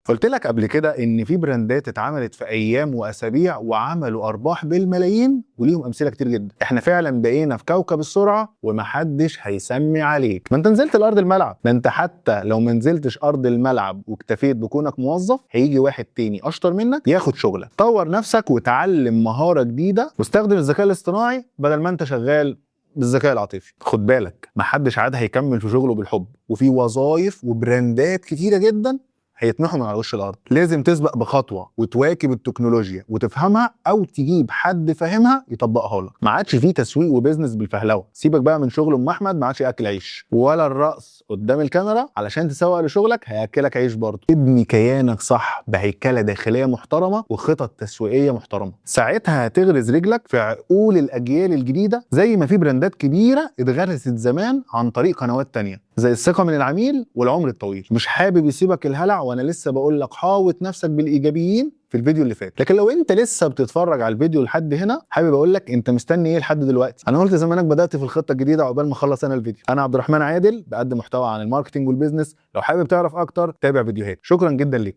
قلت لك قبل كده ان في براندات اتعملت في ايام واسابيع وعملوا ارباح بالملايين، وليهم امثله كتير جدا. احنا فعلا بقينا في كوكب السرعه ومحدش هيسمي عليك. ما انت نزلت الارض الملعب، ده انت حتى لو ما نزلتش ارض الملعب واكتفيت بكونك موظف، هيجي واحد تاني اشطر منك ياخد شغلك. طور نفسك وتعلم مهاره جديده واستخدم الذكاء الاصطناعي بدل ما انت شغال بالذكاء العاطفي. خد بالك، محدش عاد هيكمل في شغله بالحب، وفي وظايف وبراندات كتيره جدا هيتمحوا من على وش الارض. لازم تسبق بخطوه وتواكب التكنولوجيا وتفهمها، او تجيب حد فاهمها يطبقها لك. ما عادش فيه تسويق وبزنس بالفهلوه. سيبك بقى من شغل ام احمد، ما عادش اكل عيش، ولا الرقص قدام الكاميرا علشان تسوق لشغلك هياكلك عيش برضه. ابني كيانك صح بهيكله داخليه محترمه وخطط تسويقيه محترمه، ساعتها هتغرز رجلك في عقول الاجيال الجديده، زي ما في براندات كبيره اتغرست زمان عن طريق قنوات تانية زي الثقه من العميل والعمر الطويل. مش حابب يسيبك الهلع، وانا لسه بقول لك حاوط نفسك بالايجابيين في الفيديو اللي فات. لكن لو انت لسه بتتفرج على الفيديو لحد هنا، حابب اقول لك انت مستني ايه لحد دلوقتي؟ انا قلت زمانك بدات في الخطه الجديده عقبال ما اخلص انا الفيديو. انا عبد الرحمن عادل، بقدم محتوى عن الماركتنج والبيزنس. لو حابب تعرف اكتر تابع فيديوهات. شكرا جدا ليك.